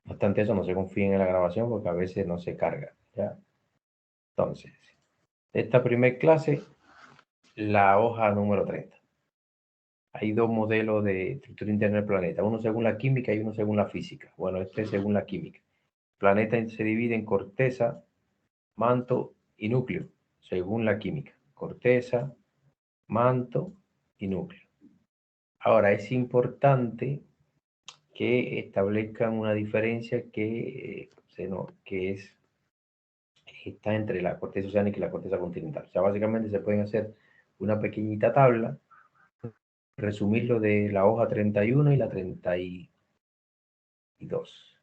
No obstante eso, no se confíen en la grabación porque a veces no se carga, ¿ya? Entonces, esta primera clase, la hoja número 30. Hay dos modelos de estructura interna del planeta, uno según la química y uno según la física. Bueno, este es según la química. El planeta se divide en corteza, manto y núcleo, según la química. Corteza, manto y núcleo. Ahora, es importante que establezcan una diferencia que está entre la corteza oceánica y la corteza continental. O sea, básicamente se pueden hacer una pequeñita tabla, resumirlo de la hoja 31 y la 32.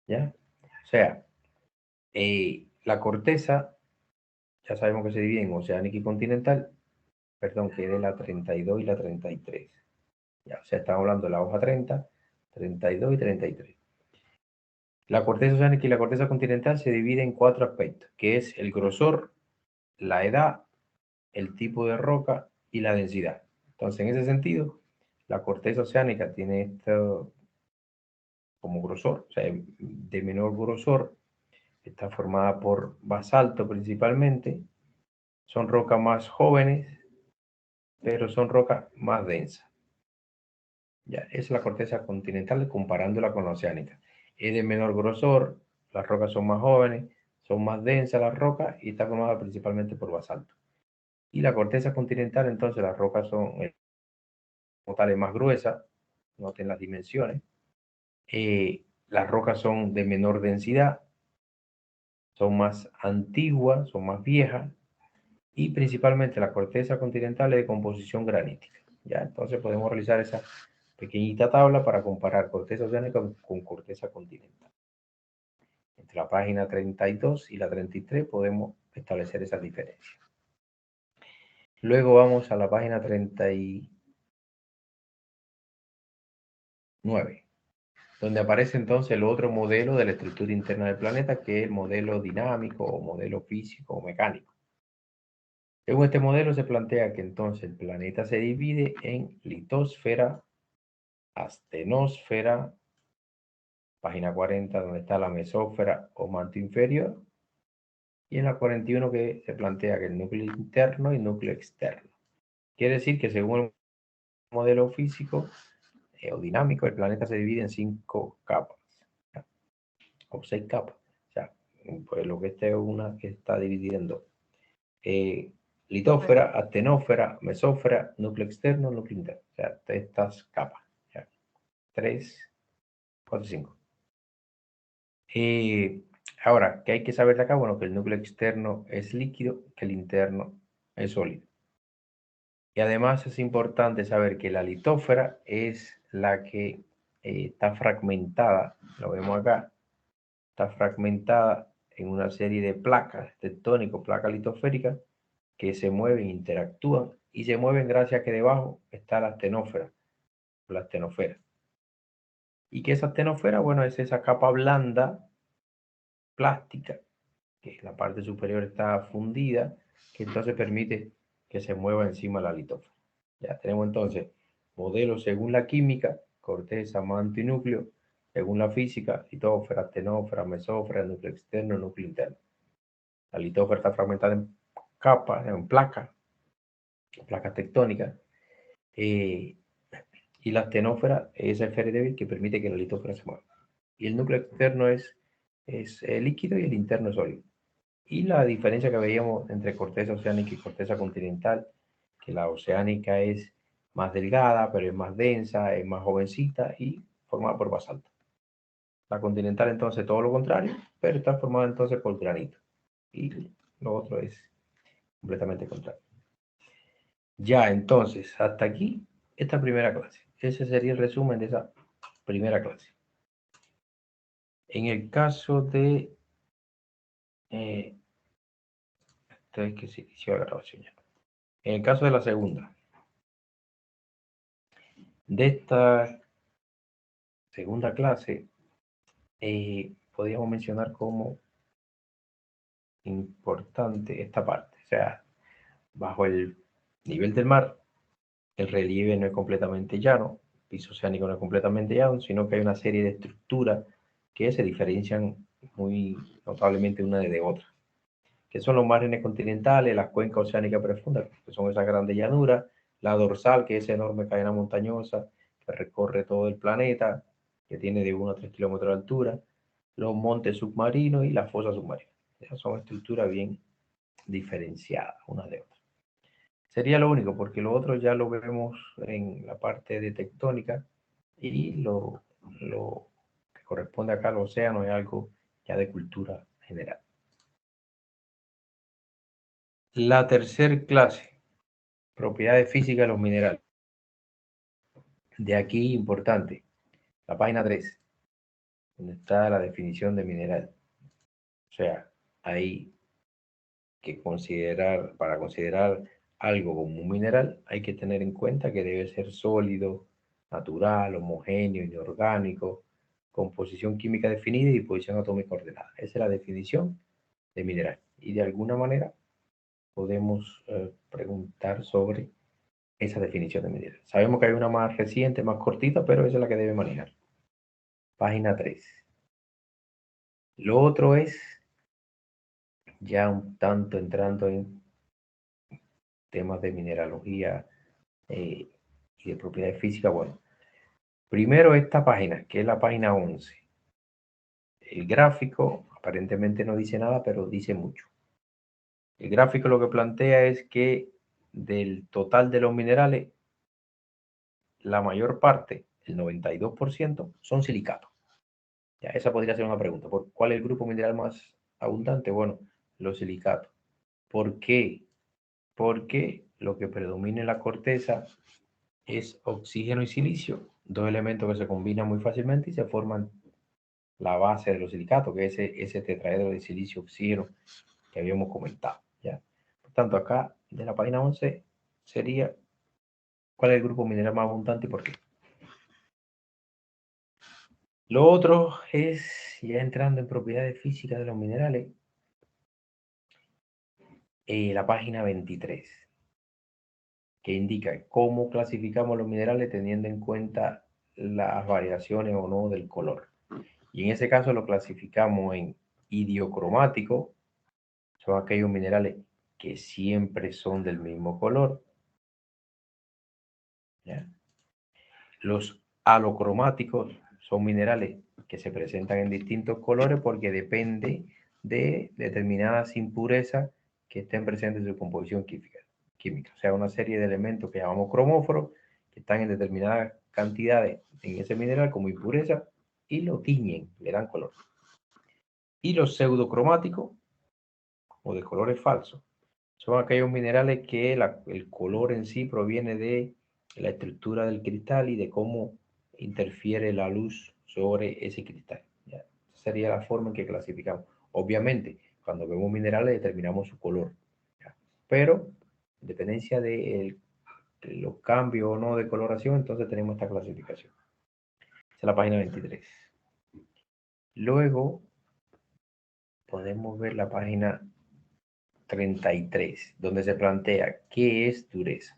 ¿Ya? O sea, la corteza, ya sabemos que se divide en oceánica y continental, perdón, que es de la 32 y la 33. Ya, o sea, estamos hablando de la hoja 30, 32 y 33. La corteza oceánica y la corteza continental se divide en cuatro aspectos, que es el grosor, la edad, el tipo de roca y la densidad. Entonces, en ese sentido, la corteza oceánica tiene esto como grosor, o sea, de menor grosor, está formada por basalto principalmente, son rocas más jóvenes, pero son rocas más densas. Ya, esa es la corteza continental comparándola con la oceánica. Es de menor grosor, las rocas son más jóvenes, son más densas las rocas y está formada principalmente por basalto. Y la corteza continental, entonces, las rocas son como tales más gruesas, noten las dimensiones. Las rocas son de menor densidad, son más antiguas, son más viejas y principalmente la corteza continental es de composición granítica. ¿Ya? Entonces podemos realizar esa pequeñita tabla para comparar corteza oceánica con corteza continental. Entre la página 32 y la 33 podemos establecer esas diferencias. Luego vamos a la página 39, donde aparece entonces el otro modelo de la estructura interna del planeta, que es el modelo dinámico o modelo físico o mecánico. Según este modelo se plantea que entonces el planeta se divide en litosfera, astenosfera, página 40, donde está la mesósfera o manto inferior, y en la 41 que se plantea que el núcleo interno y núcleo externo. Quiere decir que según el modelo físico o dinámico, el planeta se divide en 5 capas, ¿ya? O 6 capas. O sea, pues lo que este es una que está dividiendo litósfera, astenósfera, mesósfera, núcleo externo, núcleo interno. O sea, estas capas. ¿Ya? 3, 4, 5. Ahora, ¿qué hay que saber de acá? Bueno, que el núcleo externo es líquido, que el interno es sólido. Y además es importante saber que la litósfera es la que está fragmentada, lo vemos acá, está fragmentada en una serie de placas tectónicas, placas litosféricas, que se mueven, interactúan y se mueven gracias a que debajo está la astenósfera, la astenósfera. ¿Y qué es astenósfera? Bueno, es esa capa blanda, plástica, que la parte superior está fundida, que entonces permite que se mueva encima la litósfera. Ya tenemos entonces modelos según la química, corteza, manto y núcleo, según la física, litósfera, astenósfera, mesósfera, núcleo externo, núcleo interno. La litósfera está fragmentada en capas, en placas tectónicas, y la astenósfera es esa esfera débil que permite que la litósfera se mueva. Y el núcleo externo es líquido y el interno es sólido. Y la diferencia que veíamos entre corteza oceánica y corteza continental, que la oceánica es más delgada, pero es más densa, es más jovencita y formada por basalto. La continental entonces todo lo contrario, pero está formada entonces por granito. Y lo otro es completamente contrario. Ya, entonces, hasta aquí esta primera clase. Ese sería el resumen de esa primera clase. En el caso de... entonces que se inició la grabación ya. En el caso de la segunda, de esta segunda clase, podríamos mencionar como importante esta parte. O sea, bajo el nivel del mar, el relieve no es completamente llano, el piso oceánico no es completamente llano, sino que hay una serie de estructuras que se diferencian muy notablemente una de otra, que son los márgenes continentales, las cuencas oceánicas profundas, que son esas grandes llanuras, la dorsal, que es esa enorme cadena montañosa que recorre todo el planeta, que tiene de 1 a 3 kilómetros de altura, los montes submarinos y las fosas submarinas. Esas son estructuras bien diferenciadas una de otra. Sería lo único, porque lo otro ya lo vemos en la parte de tectónica y lo que corresponde acá al océano es algo ya de cultura general. La tercera clase, propiedades físicas de los minerales. De aquí, importante, la página 3, donde está la definición de mineral. O sea, hay que considerar, para considerar algo como un mineral, hay que tener en cuenta que debe ser sólido, natural, homogéneo, inorgánico, composición química definida y disposición atómica ordenada. Esa es la definición de mineral. Y de alguna manera podemos preguntar sobre esa definición de mineral. Sabemos que hay una más reciente, más cortita, pero esa es la que debe manejar. Página 3. Lo otro es ya un tanto entrando en temas de mineralogía y de propiedades físicas. Bueno, primero esta página, que es la página 11. El gráfico aparentemente no dice nada, pero dice mucho. El gráfico lo que plantea es que del total de los minerales, la mayor parte, el 92%, son silicatos. Ya, esa podría ser una pregunta. ¿Cuál es el grupo mineral más abundante? Bueno, los silicatos. ¿Por qué? Porque lo que predomina en la corteza es oxígeno y silicio, dos elementos que se combinan muy fácilmente y se forman la base de los silicatos, que es ese tetraedro de silicio oxígeno que habíamos comentado. ¿Ya? Por tanto, acá de la página 11 sería cuál es el grupo mineral más abundante y por qué. Lo otro es, ya entrando en propiedades físicas de los minerales, la página 23, que indica cómo clasificamos los minerales teniendo en cuenta las variaciones o no del color. Y en ese caso lo clasificamos en idiocromático, son aquellos minerales que siempre son del mismo color. ¿Ya? Los halocromáticos son minerales que se presentan en distintos colores porque depende de determinadas impurezas que estén presentes en su composición química. O sea, una serie de elementos que llamamos cromóforos que están en determinadas cantidades en ese mineral como impureza y lo tiñen, le dan color. Y los pseudocromáticos o de colores falsos son aquellos minerales que el color en sí proviene de la estructura del cristal y de cómo interfiere la luz sobre ese cristal. ¿Ya? Esa sería la forma en que clasificamos. Obviamente, cuando vemos minerales determinamos su color, ¿ya? Pero en dependencia de los cambios o no de coloración, entonces tenemos esta clasificación. Esa es la página 23. Luego podemos ver la página 33, donde se plantea qué es dureza.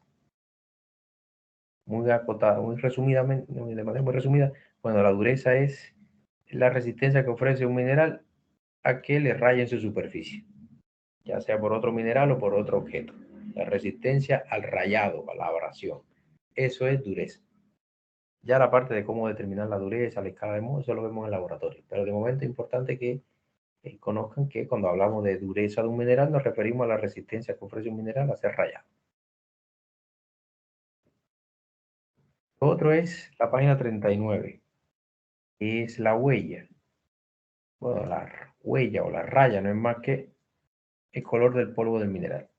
Muy acotada, muy resumidamente, de manera muy resumida, bueno, la dureza es la resistencia que ofrece un mineral a que le rayen su superficie, ya sea por otro mineral o por otro objeto. La resistencia al rayado, a la abrasión. Eso es dureza. Ya la parte de cómo determinar la dureza, la escala de modo, eso lo vemos en el laboratorio. Pero de momento es importante que conozcan que cuando hablamos de dureza de un mineral nos referimos a la resistencia que ofrece un mineral a ser rayado. Otro es la página 39, que es la huella. Bueno, la huella o la raya no es más que el color del polvo del mineral.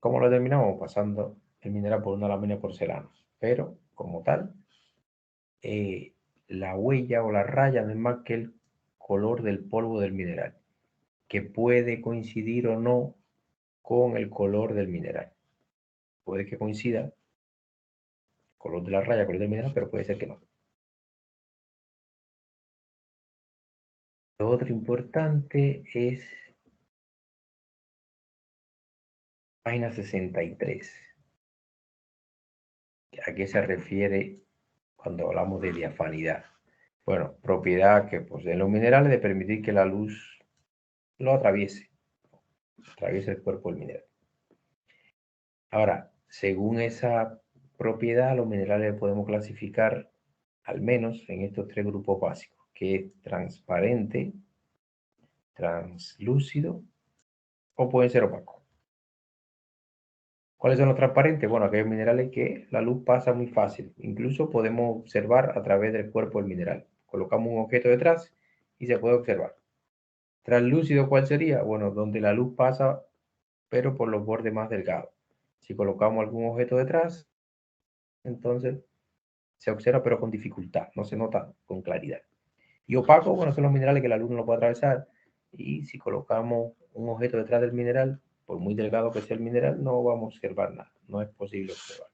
¿Cómo lo determinamos? Pasando el mineral por una lámina de porcelana. Pero, como tal, la huella o la raya no es más que el color del polvo del mineral, que puede coincidir o no con el color del mineral. Puede que coincida el color de la raya, el color del mineral, pero puede ser que no. Lo otro importante es página 63. ¿A qué se refiere cuando hablamos de diafanidad? Bueno, propiedad que poseen los minerales de permitir que la luz lo atraviese el cuerpo del mineral. Ahora, según esa propiedad, los minerales podemos clasificar al menos en estos tres grupos básicos, que es transparente, translúcido o pueden ser opacos. ¿Cuáles son los transparentes? Bueno, aquellos minerales que la luz pasa muy fácil. Incluso podemos observar a través del cuerpo del mineral. Colocamos un objeto detrás y se puede observar. Translúcido, ¿cuál sería? Bueno, donde la luz pasa, pero por los bordes más delgados. Si colocamos algún objeto detrás, entonces se observa, pero con dificultad, no se nota con claridad. Y opaco, bueno, son los minerales que la luz no lo puede atravesar. Y si colocamos un objeto detrás del mineral, por muy delgado que sea el mineral, no vamos a observar nada. No es posible observar.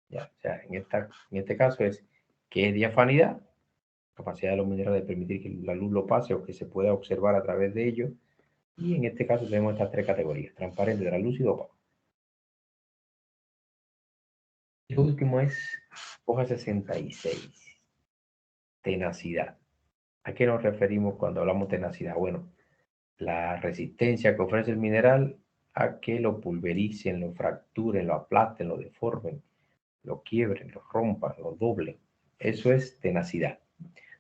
Ya, o sea, en este caso es que es diafanidad, capacidad de los minerales de permitir que la luz lo pase o que se pueda observar a través de ellos. Y en este caso tenemos estas tres categorías: transparente, translúcido, opaco. El último es hoja 66, tenacidad. ¿A qué nos referimos cuando hablamos de tenacidad? Bueno, la resistencia que ofrece el mineral a que lo pulvericen, lo fracturen, lo aplasten, lo deformen, lo quiebren, lo rompan, lo doblen. Eso es tenacidad.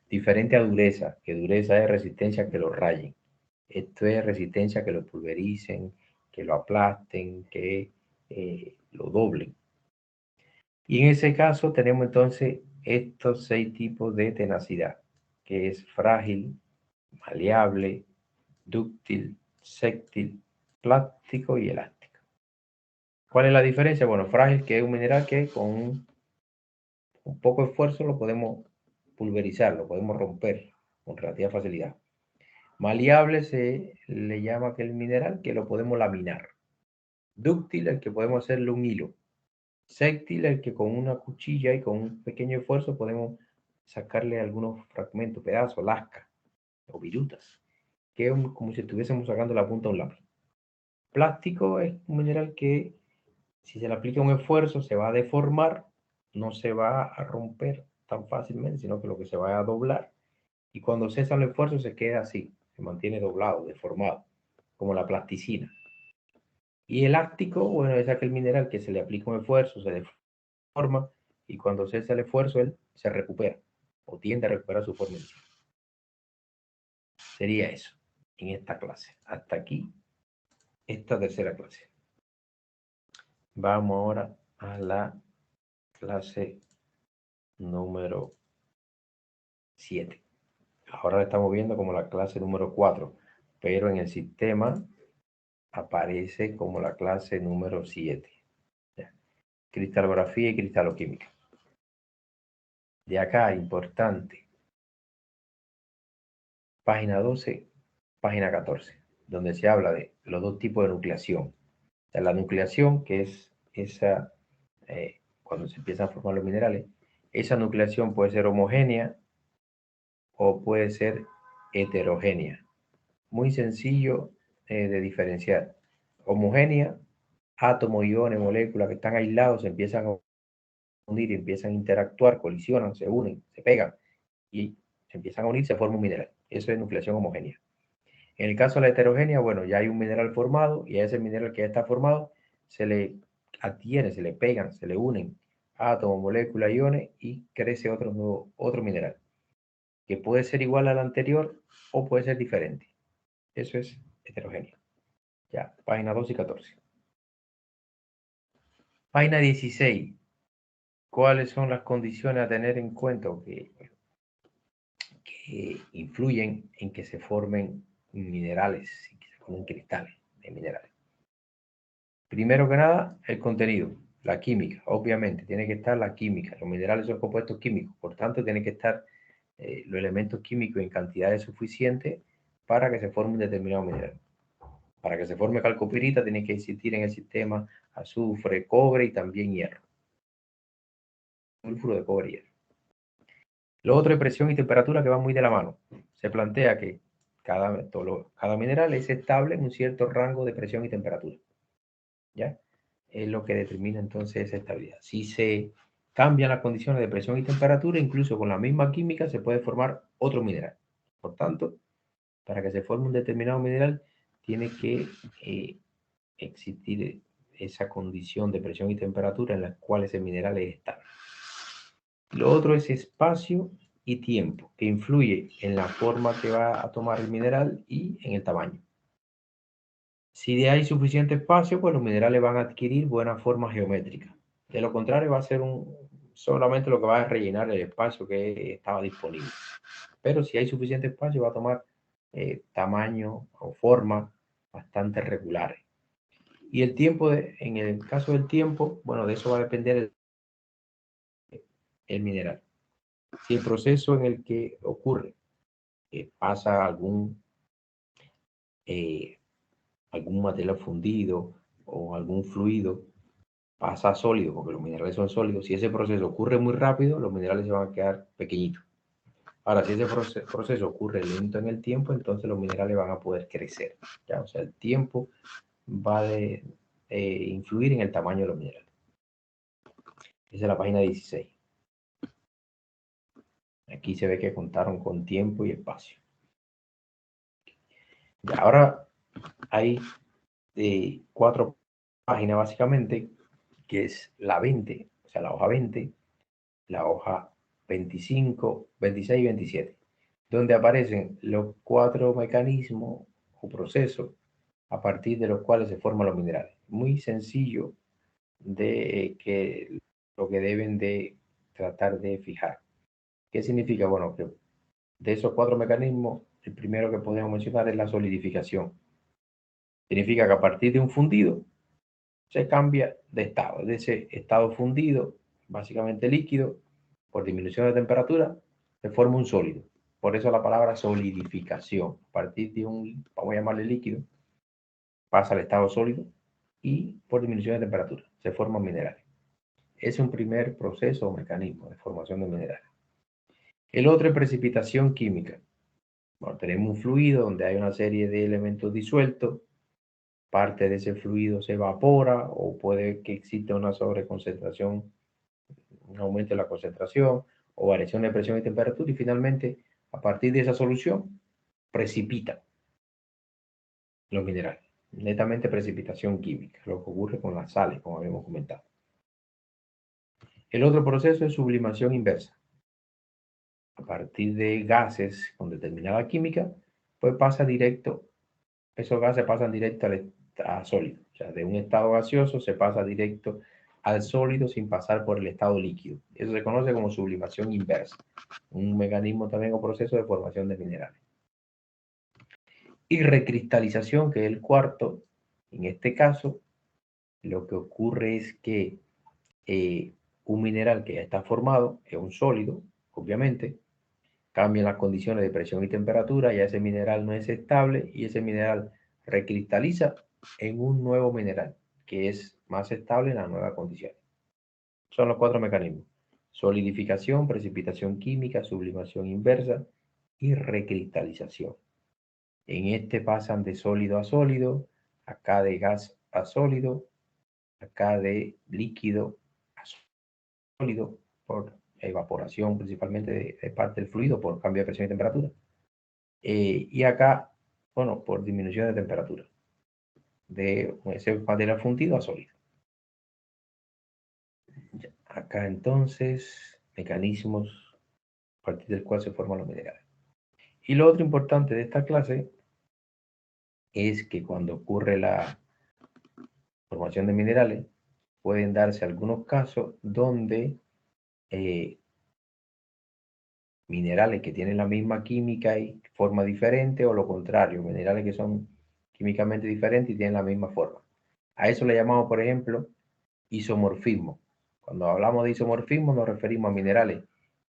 Diferente a dureza, que dureza es resistencia a que lo rayen. Esto es resistencia a que lo pulvericen, que lo aplasten, que lo doblen. Y en ese caso tenemos entonces estos 6 tipos de tenacidad, que es frágil, maleable, dúctil, séptil, plástico y elástico. ¿Cuál es la diferencia? Bueno, frágil, que es un mineral que con un poco de esfuerzo lo podemos pulverizar, lo podemos romper con relativa facilidad. Maleable se le llama aquel mineral que lo podemos laminar. Dúctil, el que podemos hacerle un hilo. Séptil, el que con una cuchilla y con un pequeño esfuerzo podemos sacarle algunos fragmentos, pedazos, lascas o virutas, que es como si estuviésemos sacando la punta de un lápiz. Plástico es un mineral que si se le aplica un esfuerzo se va a deformar, no se va a romper tan fácilmente, sino que lo que se va a doblar. Y cuando cesa el esfuerzo se queda así, se mantiene doblado, deformado, como la plasticina. Y elástico, bueno, es aquel mineral que se le aplica un esfuerzo, se deforma, y cuando cesa el esfuerzo él se recupera, o tiende a recuperar su forma inicial. Sería eso en esta clase. Hasta aquí, esta tercera clase. Vamos ahora a la clase número 7. Ahora la estamos viendo como la clase número 4, pero en el sistema aparece como la clase número 7. ¿Ya? Cristalografía y cristaloquímica. De acá, importante, página 12, página 14, donde se habla de los dos tipos de nucleación. O sea, la nucleación, que es esa, cuando se empiezan a formar los minerales, esa nucleación puede ser homogénea o puede ser heterogénea. Muy sencillo de diferenciar. Homogénea, átomos, iones, moléculas que están aislados se empiezan a unir, empiezan a interactuar, colisionan, se unen, se pegan y se empiezan a unir, se forma un mineral. Eso es nucleación homogénea. En el caso de la heterogénea, bueno, ya hay un mineral formado y a ese mineral que ya está formado se le adhiere, se le pegan, se le unen átomos, moléculas, iones y crece otro mineral que puede ser igual al anterior o puede ser diferente. Eso es heterogéneo. Ya, página 12 y 14. Página 16. ¿Cuáles son las condiciones a tener en cuenta que influyen en que se formen minerales, y que se formen cristales de minerales? Primero que nada, el contenido, la química, obviamente, tiene que estar la química. Los minerales son compuestos químicos, por tanto, tienen que estar los elementos químicos en cantidades suficientes para que se forme un determinado mineral. Para que se forme calcopirita, tiene que existir en el sistema azufre, cobre y también hierro. Sulfuro de cobre y hierro. Lo otro es presión y temperatura, que van muy de la mano. Se plantea que cada mineral es estable en un cierto rango de presión y temperatura. ¿Ya? Es lo que determina entonces esa estabilidad. Si se cambian las condiciones de presión y temperatura, incluso con la misma química se puede formar otro mineral. Por tanto, para que se forme un determinado mineral, tiene que existir esa condición de presión y temperatura en la cual ese mineral es estable. Lo otro es espacio y tiempo, que influye en la forma que va a tomar el mineral y en el tamaño. Si hay suficiente espacio, pues los minerales van a adquirir buena forma geométrica. De lo contrario, va a ser solamente lo que va a rellenar el espacio que estaba disponible. Pero si hay suficiente espacio, va a tomar tamaño o forma bastante regulares. Y el tiempo, en el caso del tiempo, bueno, de eso va a depender el mineral. Si el proceso en el que ocurre pasa algún material fundido o algún fluido, pasa a sólido, porque los minerales son sólidos. Si ese proceso ocurre muy rápido, los minerales se van a quedar pequeñitos. Ahora, si ese proceso ocurre lento en el tiempo, entonces los minerales van a poder crecer. ¿Ya? O sea, el tiempo va a influir en el tamaño de los minerales. Esa es la página 16. Aquí se ve que contaron con tiempo y espacio. Y ahora hay 4 páginas básicamente, que es la 20, o sea, la hoja 20, la hoja 25, 26 y 27, donde aparecen los 4 mecanismos o procesos a partir de los cuales se forman los minerales. Muy sencillo de que lo que deben de tratar de fijar. ¿Qué significa? Bueno, que de esos 4 mecanismos, el primero que podemos mencionar es la solidificación. Significa que a partir de un fundido se cambia de estado. De ese estado fundido, básicamente líquido, por disminución de temperatura, se forma un sólido. Por eso la palabra solidificación. A partir de un, vamos a llamarle líquido, pasa al estado sólido y por disminución de temperatura se forman minerales. Es un primer proceso o mecanismo de formación de minerales. El otro es precipitación química. Bueno, tenemos un fluido donde hay una serie de elementos disueltos. Parte de ese fluido se evapora o puede que exista una sobreconcentración, un aumento de la concentración o variación de presión y temperatura y finalmente a partir de esa solución precipita los minerales. Netamente precipitación química, lo que ocurre con las sales, como habíamos comentado. El otro proceso es sublimación inversa. A partir de gases con determinada química, pues pasa directo, esos gases pasan directo a sólido. O sea, de un estado gaseoso se pasa directo al sólido sin pasar por el estado líquido. Eso se conoce como sublimación inversa, un mecanismo también o proceso de formación de minerales. Y recristalización, que es el cuarto, en este caso, lo que ocurre es que un mineral que ya está formado es un sólido, obviamente, cambian las condiciones de presión y temperatura, ya ese mineral no es estable y ese mineral recristaliza en un nuevo mineral que es más estable en las nuevas condiciones. Son los 4 mecanismos: solidificación, precipitación química, sublimación inversa y recristalización. En este pasan de sólido a sólido, acá de gas a sólido, acá de líquido a sólido por evaporación principalmente de parte del fluido por cambio de presión y temperatura. Y acá, bueno, por disminución de temperatura, de ese material fundido a sólido. Acá entonces, mecanismos a partir del cual se forman los minerales. Y lo otro importante de esta clase es que cuando ocurre la formación de minerales, pueden darse algunos casos donde minerales que tienen la misma química y forma diferente, o lo contrario, minerales que son químicamente diferentes y tienen la misma forma. A eso le llamamos, por ejemplo, isomorfismo. Cuando hablamos de isomorfismo nos referimos a minerales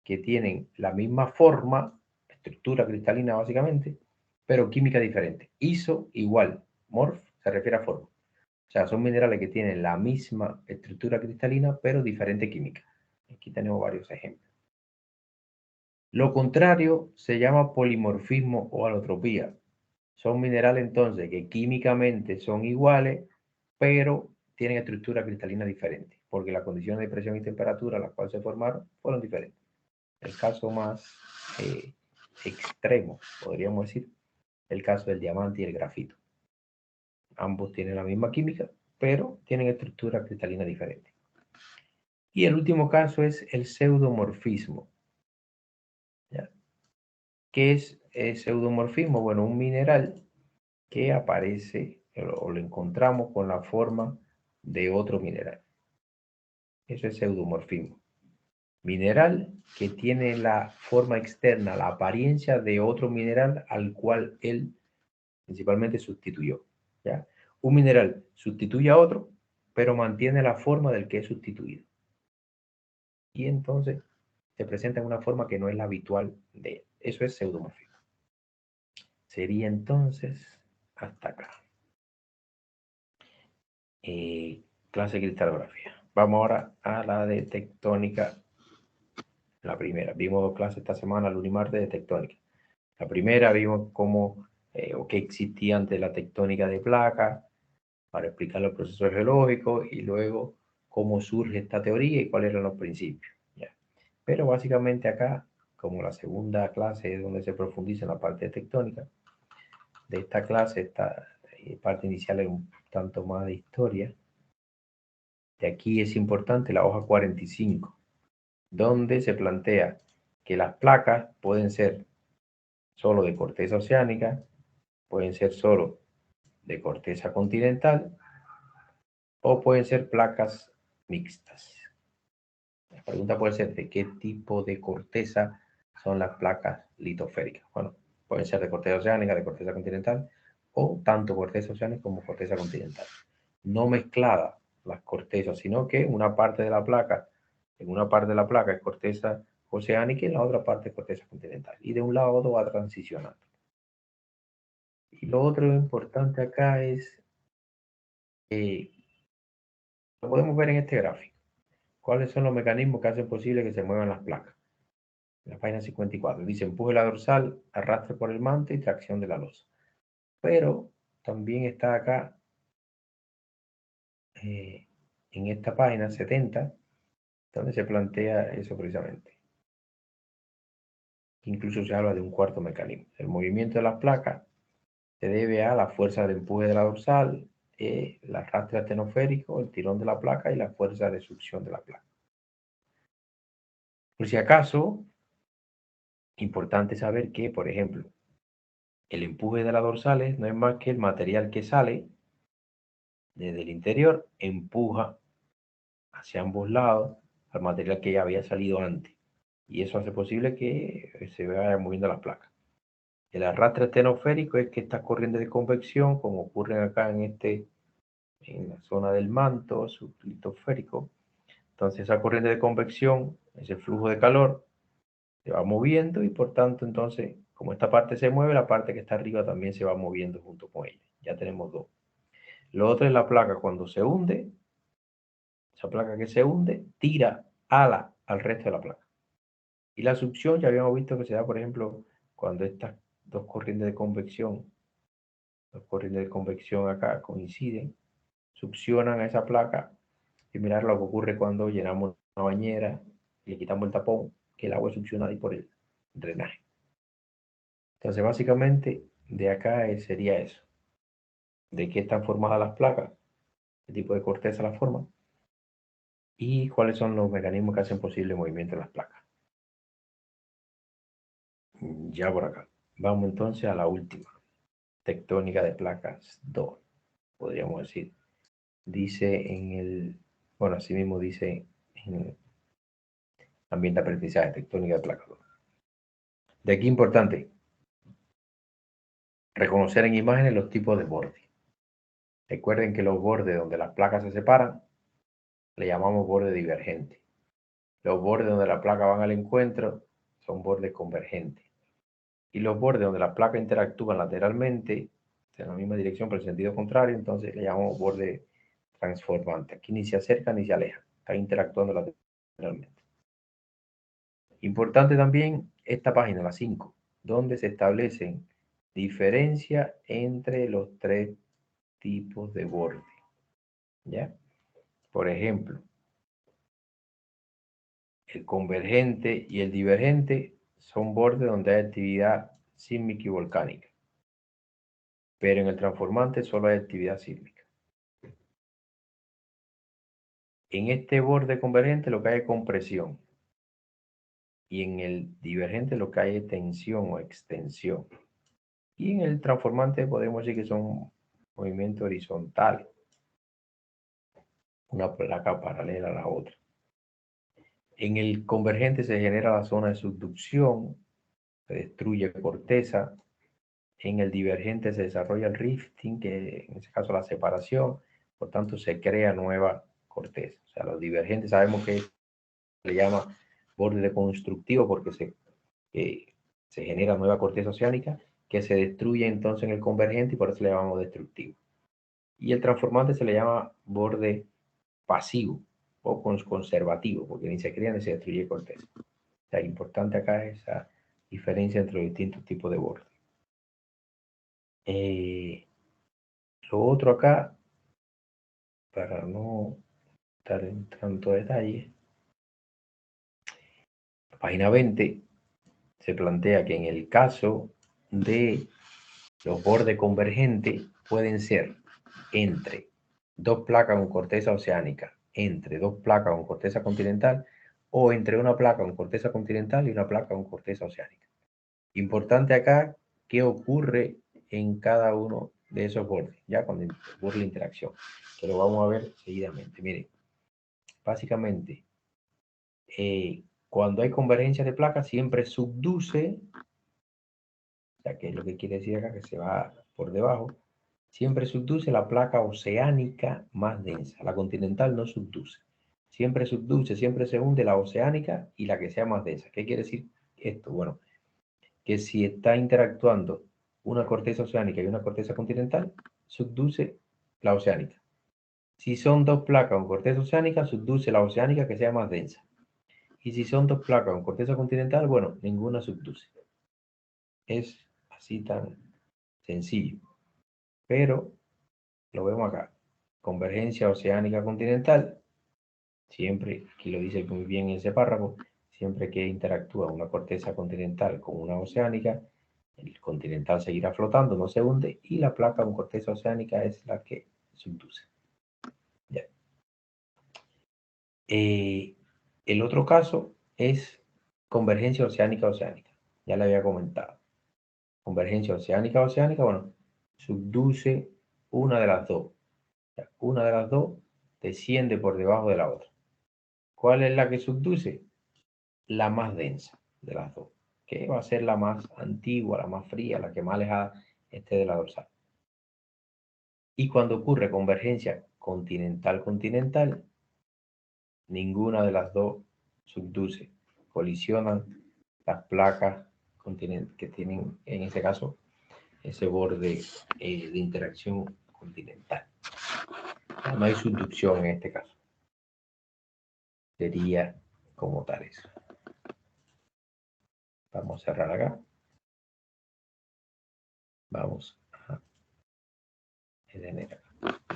que tienen la misma forma, estructura cristalina básicamente, pero química diferente. Iso igual, morf se refiere a forma. O sea, son minerales que tienen la misma estructura cristalina, pero diferente química. Aquí tenemos varios ejemplos. Lo contrario se llama polimorfismo o alotropía. Son minerales entonces que químicamente son iguales, pero tienen estructura cristalina diferente. porque las condiciones de presión y temperatura a las cuales se formaron fueron diferentes. El caso más extremo, podríamos decir, el caso del diamante y el grafito. Ambos tienen la misma química, pero tienen estructura cristalina diferente. Y el último caso es el pseudomorfismo. ¿Ya? ¿Qué es el pseudomorfismo? Bueno, un mineral que aparece o lo encontramos con la forma de otro mineral. Eso es pseudomorfismo. Mineral que tiene la forma externa, la apariencia de otro mineral al cual él principalmente sustituyó. ¿Ya? Un mineral sustituye a otro, pero mantiene la forma del que es sustituido. Y entonces se presenta en una forma que no es la habitual de él. Eso es pseudomorfismo. Sería entonces hasta acá. Clase de cristalografía. Vamos ahora a la de tectónica. La primera. Vimos dos clases esta semana, lunes y martes, de tectónica. La primera vimos cómo o qué existía antes de la tectónica de placas para explicar los procesos geológicos y luego cómo surge esta teoría y cuáles eran los principios. ¿Ya? Pero básicamente acá, como la segunda clase es donde se profundiza en la parte de tectónica, de esta clase, esta parte inicial es un tanto más de historia. De aquí es importante la hoja 45, donde se plantea que las placas pueden ser solo de corteza oceánica, pueden ser solo de corteza continental o pueden ser placas mixtas. La pregunta puede ser de qué tipo de corteza son las placas litosféricas. Bueno, pueden ser de corteza oceánica, de corteza continental o tanto corteza oceánica como corteza continental. No mezclada las cortezas, sino que una parte de la placa, en una parte de la placa es corteza oceánica y en la otra parte es corteza continental. Y de un lado a otro va transicionando. Y lo otro importante acá es, lo podemos ver en este gráfico, cuáles son los mecanismos que hacen posible que se muevan las placas. En la página 54 dice empuje la dorsal, arrastre por el manto y tracción de la losa. Pero también está acá, en esta página 70, donde se plantea eso precisamente. Incluso se habla de un cuarto mecanismo. El movimiento de las placas se debe a la fuerza de empuje de la dorsal, el arrastre astenoférico, el tirón de la placa y la fuerza de succión de la placa. Por si acaso, importante saber que, por ejemplo, el empuje de las dorsales no es más que el material que sale desde el interior, empuja hacia ambos lados al material que ya había salido antes. Y eso hace posible que se vaya moviendo las placas. El arrastre astenoférico es que estas corrientes de convección, como ocurren acá en la zona del manto sublitosférico, entonces esa corriente de convección, ese flujo de calor, se va moviendo y por tanto entonces, como esta parte se mueve, la parte que está arriba también se va moviendo junto con ella. Ya tenemos dos. Lo otro es la placa cuando se hunde, esa placa que se hunde tira ala al resto de la placa. Y la succión ya habíamos visto que se da, por ejemplo, cuando estas dos corrientes de convección acá coinciden, succionan a esa placa y mirar lo que ocurre cuando llenamos una bañera y le quitamos el tapón, que el agua es succionada y por el drenaje. Entonces, básicamente, de acá sería eso. De qué están formadas las placas, qué tipo de corteza las forma y cuáles son los mecanismos que hacen posible el movimiento de las placas. Ya por acá. Vamos entonces a la última. Tectónica de placas 2, podríamos decir. Dice en el, bueno, así mismo dice en el ambiente de aprendizaje, tectónica de placas 2. De aquí importante, reconocer en imágenes los tipos de bordes. Recuerden que los bordes donde las placas se separan, le llamamos borde divergente. Los bordes donde las placas van al encuentro son bordes convergentes. Y los bordes donde las placas interactúan lateralmente, en la misma dirección pero en sentido contrario, entonces le llamamos borde transformante. Aquí ni se acerca ni se aleja, están interactuando lateralmente. Importante también esta página, la 5, donde se establecen diferencia entre los tres tipos de borde. ¿Ya? Por ejemplo, el convergente y el divergente son bordes donde hay actividad sísmica y volcánica. Pero en el transformante solo hay actividad sísmica. En este borde convergente lo que hay es compresión. Y en el divergente lo que hay es tensión o extensión. Y en el transformante podemos decir que son movimientos horizontales. Una placa paralela a la otra. En el convergente se genera la zona de subducción, se destruye corteza. En el divergente se desarrolla el rifting, que en este caso la separación, por tanto se crea nueva corteza. O sea, los divergentes sabemos que se le llama borde constructivo porque se genera nueva corteza oceánica que se destruye entonces en el convergente y por eso le llamamos destructivo. Y el transformante se le llama borde pasivo o conservativo porque ni se crea ni se destruye corteza. O sea, importante acá es esa diferencia entre los distintos tipos de bordes. Lo otro acá, para no estar en tanto detalle, página 20 se plantea que en el caso de los bordes convergentes pueden ser entre dos placas con corteza oceánica, entre dos placas con corteza continental o entre una placa con corteza continental y una placa con corteza oceánica. Importante acá qué ocurre en cada uno de esos bordes, ya cuando ocurre la interacción, que lo vamos a ver seguidamente. Miren, básicamente, cuando hay convergencia de placas siempre subduce, o sea, que es lo que quiere decir acá, que se va por debajo, siempre subduce la placa oceánica más densa. La continental no subduce. Siempre subduce, siempre se hunde la oceánica y la que sea más densa. ¿Qué quiere decir esto? Bueno, que si está interactuando una corteza oceánica y una corteza continental, subduce la oceánica. Si son dos placas con corteza oceánica, subduce la oceánica que sea más densa. Y si son dos placas con corteza continental, bueno, ninguna subduce. Es así tan sencillo. Pero lo vemos acá. Convergencia oceánica continental. Siempre, aquí lo dice muy bien en ese párrafo, siempre que interactúa una corteza continental con una oceánica, el continental seguirá flotando, no se hunde, y la placa con corteza oceánica es la que subduce. Ya. El otro caso es convergencia oceánica-oceánica. Ya le había comentado. Convergencia oceánica-oceánica, bueno, subduce una de las dos. Una de las dos desciende por debajo de la otra. ¿Cuál es la que subduce? La más densa de las dos, que va a ser la más antigua, la más fría, la que más alejada esté de la dorsal. Y cuando ocurre convergencia continental-continental, ninguna de las dos subduce. Colisionan las placas que tienen, en este caso, ese borde de interacción continental. No hay subducción en este caso. Sería como tal eso. Vamos a cerrar acá. Vamos a generar.